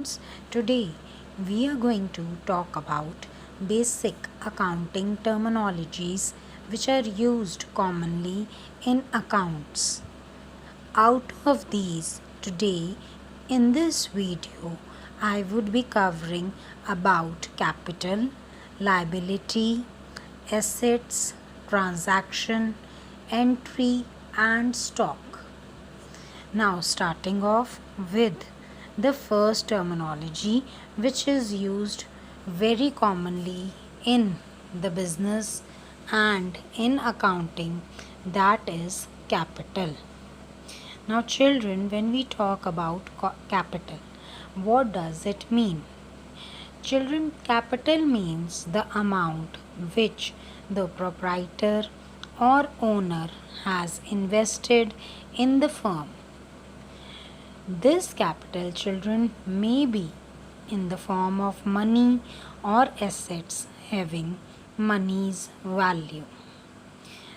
students. Today we are going to talk about basic accounting terminologies which are used commonly in accounts. Out of these, today in this video, I would be covering about capital, liability, assets, transaction, entry, and stock. Now, starting off with the first terminology, which is used very commonly in the business and in accounting, that is capital. Now, children, when we talk about capital, what does it mean? Children, capital means the amount which the proprietor or owner has invested in the firm. This capital, children, may be in the form of money or assets having money's value.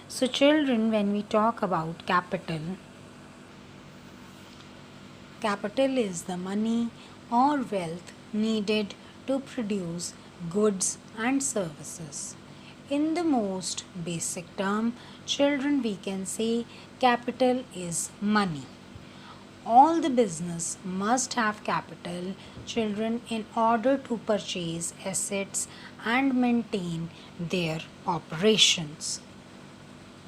So, children, when we talk about capital, capital is the money or wealth needed to produce goods and services. In the most basic term, children, we can say capital is money. All the business must have capital, children, in order to purchase assets and maintain their operations.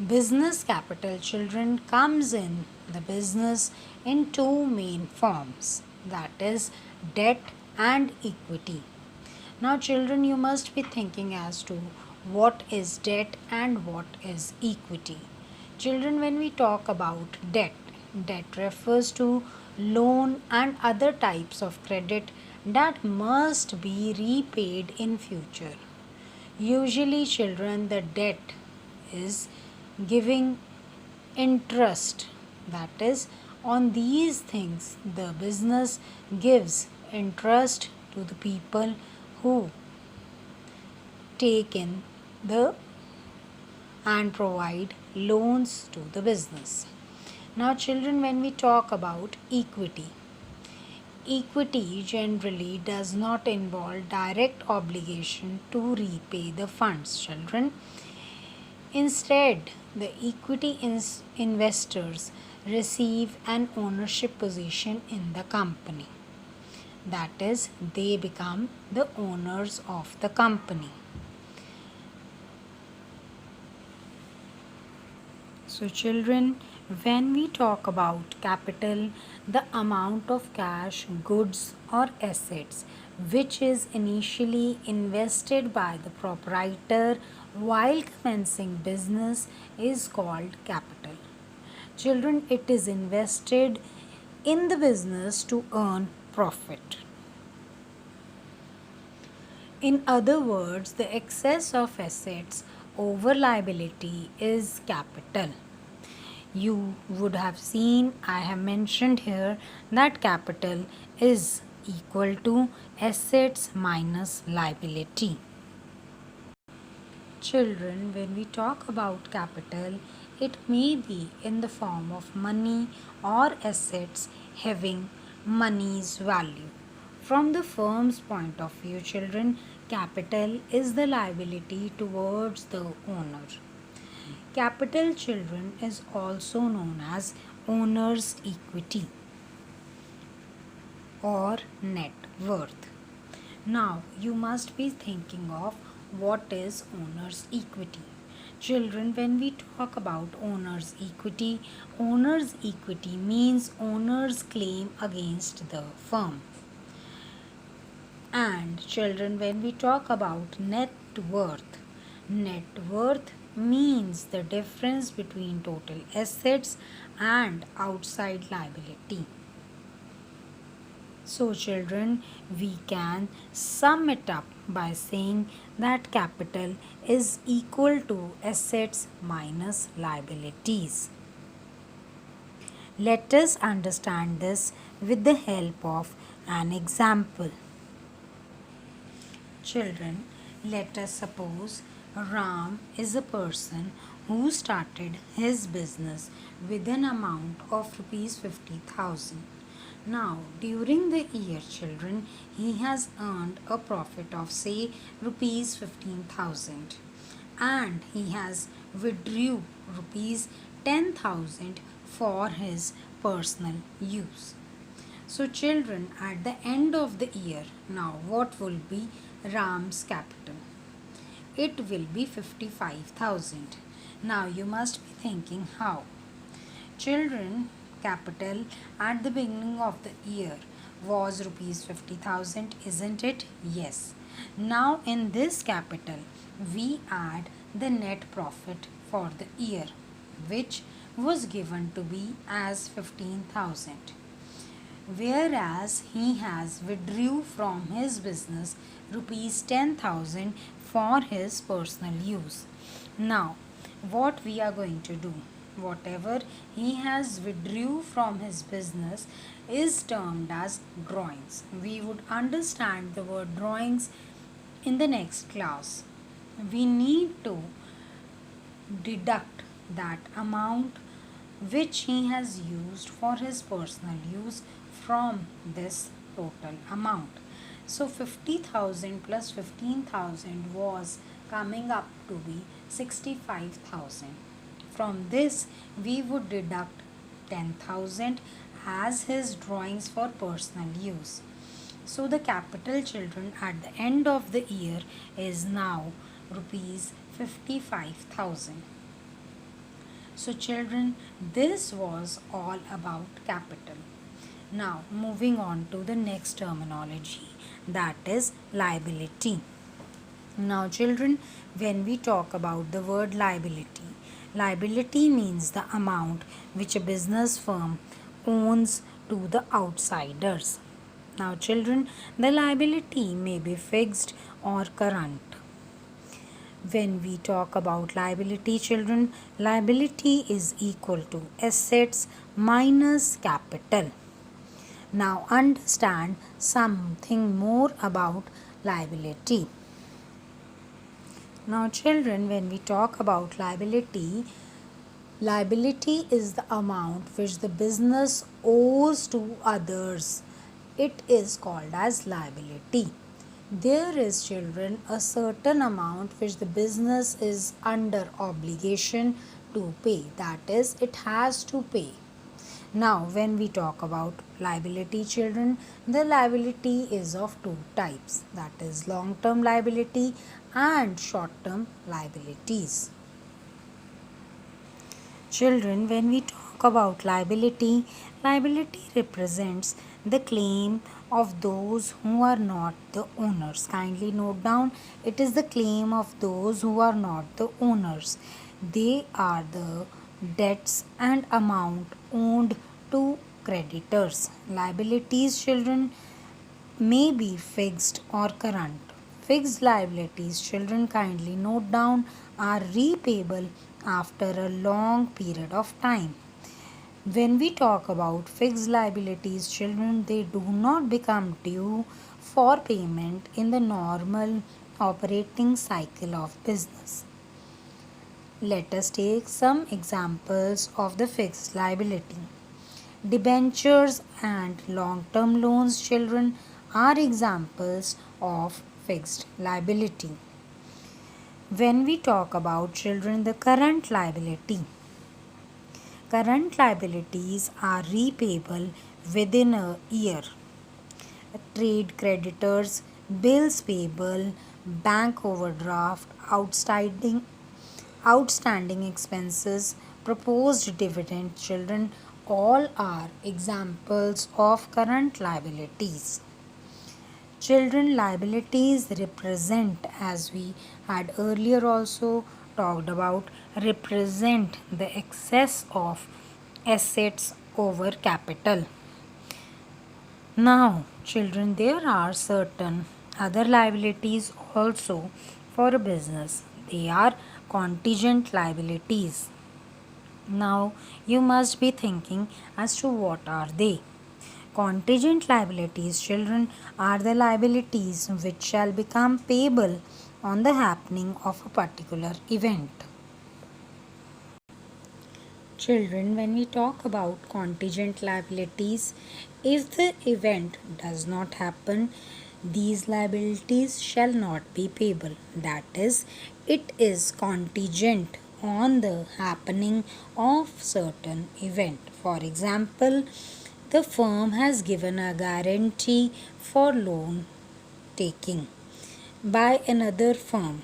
Business capital, children, comes in the business in two main forms, that is debt and equity. Now, children, you must be thinking as to what is debt and what is equity. Children, when we talk about debt, debt refers to loan and other types of credit that must be repaid in future. Usually, children, the debt is giving interest, that is, on these things the business gives interest to the people who take in the and provide loans to the business. Now, children, when we talk about equity, equity generally does not involve direct obligation to repay the funds, children. Instead, the equity investors receive an ownership position in the company. That is, they become the owners of the company. So, children, when we talk about capital, the amount of cash, goods, or assets which is initially invested by the proprietor while commencing business is called capital. Children, it is invested in the business to earn profit. In other words, the excess of assets over liability is capital. You would have seen, I have mentioned here that capital is equal to assets minus liability. Children, when we talk about capital, it may be in the form of money or assets having money's value. From the firm's point of view, children, capital is the liability towards the owner. Capital, children, is also known as owner's equity or net worth. Now, you must be thinking of what is owner's equity. Children, when we talk about owner's equity means owner's claim against the firm. And children, when we talk about net worth means the difference between total assets and outside liability. So, children, we can sum it up by saying that capital is equal to assets minus liabilities. Let us understand this with the help of an example. Children, let us suppose Ram is a person who started his business with an amount of rupees 50,000. Now, during the year, children, he has earned a profit of say rupees 15,000, and he has withdrew rupees 10,000 for his personal use. So, children, at the end of the year, now what will be Ram's capital? It will be 55,000. Now, you must be thinking how. Children, capital at the beginning of the year was rupees 50,000, isn't it? Yes. Now, in this capital, we add the net profit for the year, which was given to be as 15,000, whereas he has withdrew from his business rupees 10,000 for his personal use. Now, what we are going to do, whatever he has withdrew from his business is termed as drawings. We would understand the word drawings in the next class. We need to deduct that amount which he has used for his personal use from this total amount. So 50,000 plus 15,000 was coming up to be 65,000. From this, we would deduct 10,000 as his drawings for personal use. So the capital, children, at the end of the year is now rupees 55,000. So children, this was all about capital. Now moving on to the next terminology, that is liability. Now children, when we talk about the word liability, liability means the amount which a business firm owns to the outsiders. Now children, the liability may be fixed or current. When we talk about liability, children, liability is equal to assets minus capital. Now understand something more about liability. Now children, when we talk about liability, liability is the amount which the business owes to others. It is called as liability. There is, children, a certain amount which the business is under obligation to pay. That is, it has to pay. Now, when we talk about liability, children, the liability is of two types, that is long-term liability and short-term liabilities. Children, when we talk about liability, liability represents the claim of those who are not the owners. Kindly note down, it is the claim of those who are not the owners. They are the debts and amount owed to creditors. Liabilities, children, may be fixed or current. Fixed liabilities, children, kindly note down, are repayable after a long period of time. When we talk about fixed liabilities, children, they do not become due for payment in the normal operating cycle of business. Let us take some examples of the fixed liability. Debentures and long-term loans, children, are examples of fixed liability. When we talk about, children, the current liability, current liabilities are repayable within a year. Trade creditors, bills payable, bank overdraft, outstanding expenses, proposed dividend, children, all are examples of current liabilities. Children, liabilities represent, as we had earlier also talked about, represent the excess of assets over capital. Now, children, there are certain other liabilities also for a business. They are contingent liabilities. Now, you must be thinking as to what are they. Contingent liabilities, children, are the liabilities which shall become payable on the happening of a particular event. Children, when we talk about contingent liabilities, if the event does not happen, these liabilities shall not be payable. That is, it is contingent on the happening of certain event. For example, the firm has given a guarantee for loan taking by another firm.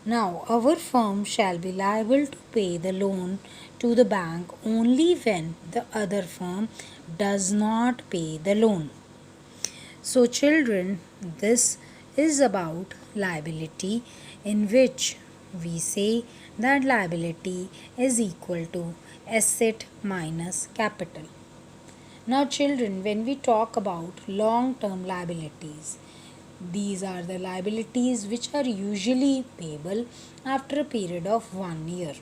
Now, our firm shall be liable to pay the loan to the bank only when the other firm does not pay the loan. So, children, this is about liability, in which we say that liability is equal to asset minus capital. Now, children, when we talk about long term liabilities, these are the liabilities which are usually payable after a period of 1 year.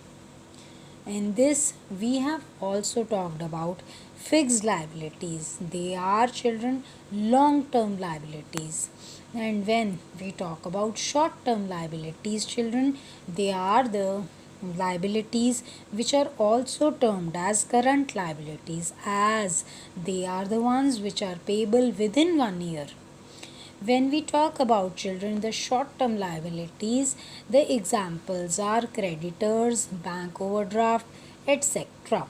In this, we have also talked about fixed liabilities. They are, children, long term liabilities. And when we talk about short term liabilities, children, they are the liabilities which are also termed as current liabilities, as they are the ones which are payable within 1 year. When we talk about, children, the short term liabilities, the examples are creditors, bank overdraft, etc.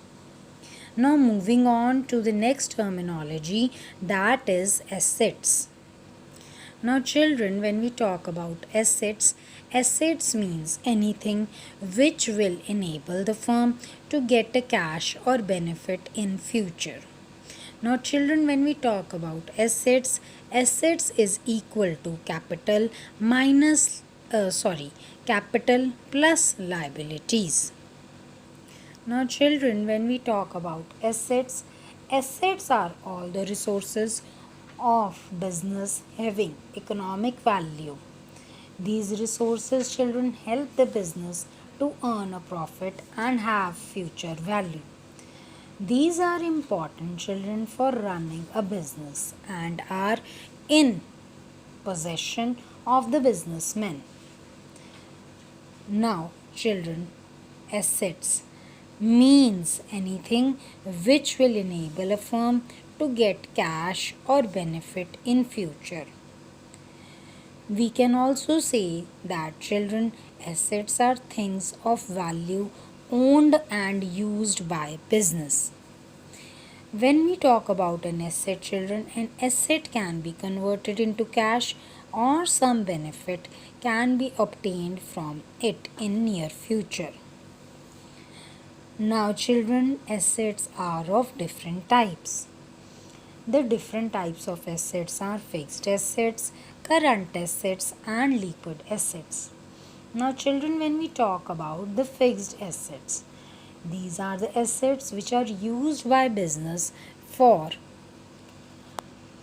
Now, moving on to the next terminology, that is assets. Now, children, when we talk about assets, assets means anything which will enable the firm to get a cash or benefit in future. Now, children, when we talk about assets, assets is equal to capital plus liabilities. Now, children, when we talk about assets, assets are all the resources of business having economic value. These resources, children, help the business to earn a profit and have future value. These are important, children, for running a business and are in possession of the businessman. Now, children, assets means anything which will enable a firm to get cash or benefit in future. We can also say that, children, assets are things of value owned and used by business. When we talk about an asset, children, an asset can be converted into cash or some benefit can be obtained from it in near future. Now, children, assets are of different types. The different types of assets are fixed assets, current assets, and liquid assets. Now, children, when we talk about the fixed assets, these are the assets which are used by business for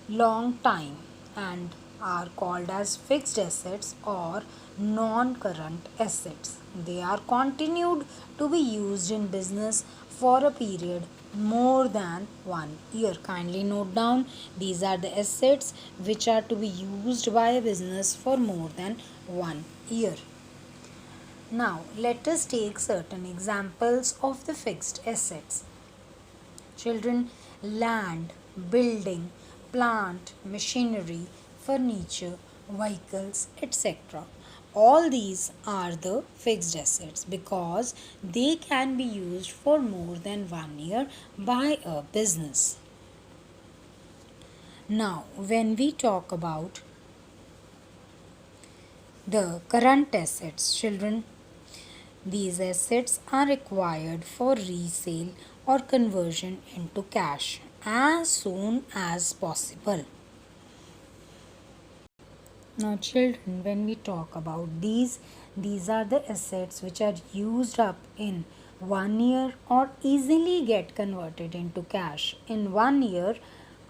long time and are called as fixed assets or non-current assets. They are continued to be used in business for a period more than 1 year. Kindly note down, these are the assets which are to be used by a business for more than 1 year. Now, let us take certain examples of the fixed assets. Children, land, building, plant, machinery, furniture, vehicles, etc. All these are the fixed assets because they can be used for more than 1 year by a business. Now, when we talk about the current assets, children, these assets are required for resale or conversion into cash as soon as possible. Now, children, when we talk about these are the assets which are used up in 1 year or easily get converted into cash in 1 year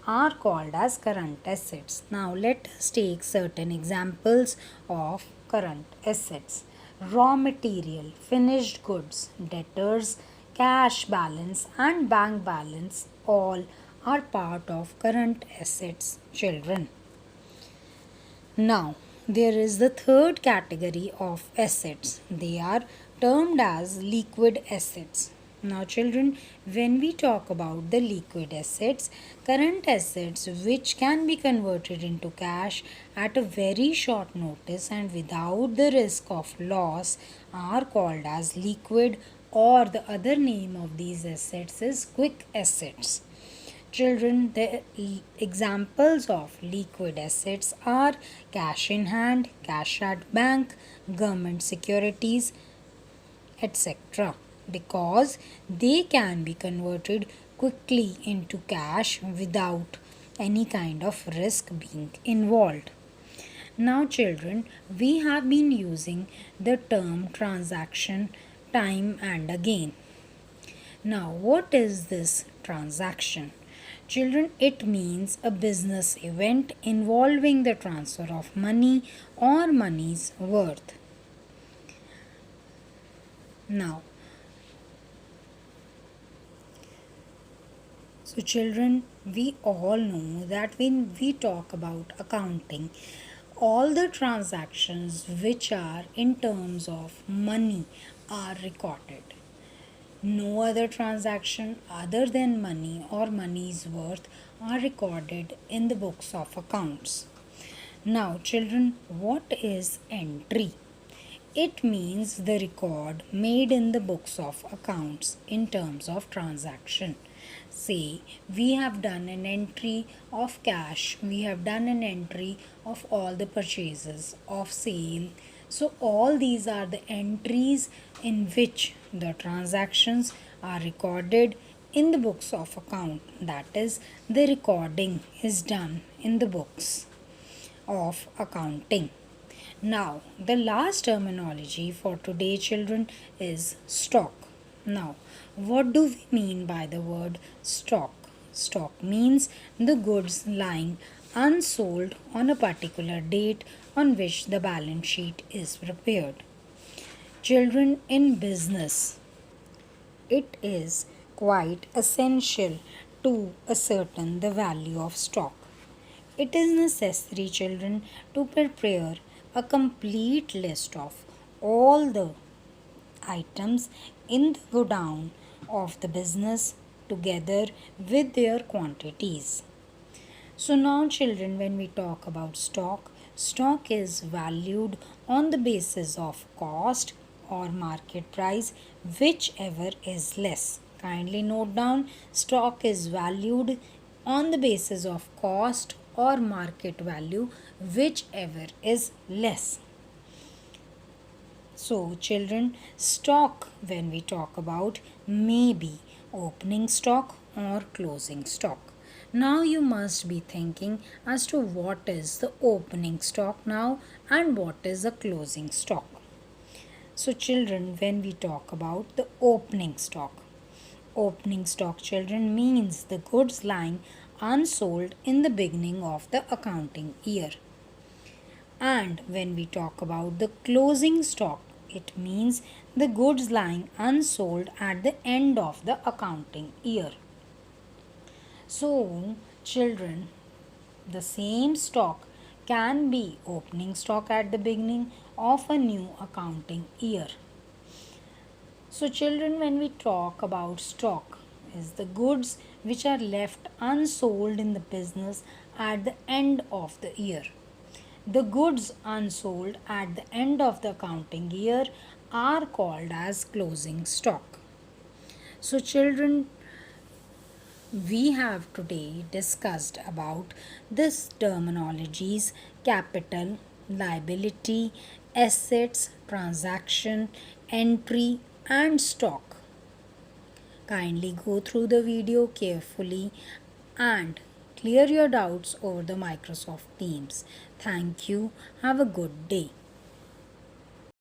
are called as current assets. Now, let us take certain examples of current assets. Raw material, finished goods, debtors, cash balance, and bank balance all are part of current assets, children. Now, there is the third category of assets. They are termed as liquid assets. Now, children, when we talk about the liquid assets, current assets which can be converted into cash at a very short notice and without the risk of loss are called as liquid, or the other name of these assets is quick assets. Children, the examples of liquid assets are cash in hand, cash at bank, government securities, etc. because they can be converted quickly into cash without any kind of risk being involved. Now, children, we have been using the term transaction time and again. Now, what is this transaction? Children, it means a business event involving the transfer of money or money's worth. Now, so children, we all know that when we talk about accounting, all the transactions which are in terms of money are recorded. No other transaction other than money or money's worth are recorded in the books of accounts. Now, children, what is entry? It means the record made in the books of accounts in terms of transaction. Say, we have done an entry of cash, we have done an entry of all the purchases, of sale. So, all these are the entries in which the transactions are recorded in the books of account. That is, the recording is done in the books of accounting. Now, the last terminology for today, children, is stock. Now, what do we mean by the word stock? Stock means the goods lying unsold on a particular date on which the balance sheet is prepared. Children, in business, it is quite essential to ascertain the value of stock. It is necessary, children, to prepare a complete list of all the items in the godown of the business together with their quantities. So, now, children, when we talk about stock, stock is valued on the basis of cost or market price, whichever is less. Kindly note down, stock is valued on the basis of cost or market value, whichever is less. So, children, stock, when we talk about, may be opening stock or closing stock. Now, you must be thinking as to what is the opening stock now and what is the closing stock. So, children, when we talk about the opening stock, children, means the goods lying unsold in the beginning of the accounting year. And when we talk about the closing stock, it means the goods lying unsold at the end of the accounting year. So, children, the same stock can be opening stock at the beginning of a new accounting year. So, children, when we talk about stock, is the goods which are left unsold in the business at the end of the year. The goods unsold at the end of the accounting year are called as closing stock. So, children, we have today discussed about this terminologies: capital, liability, assets, transaction, entry, and stock. Kindly go through the video carefully and clear your doubts over the Microsoft Teams. Thank you. Have a good day.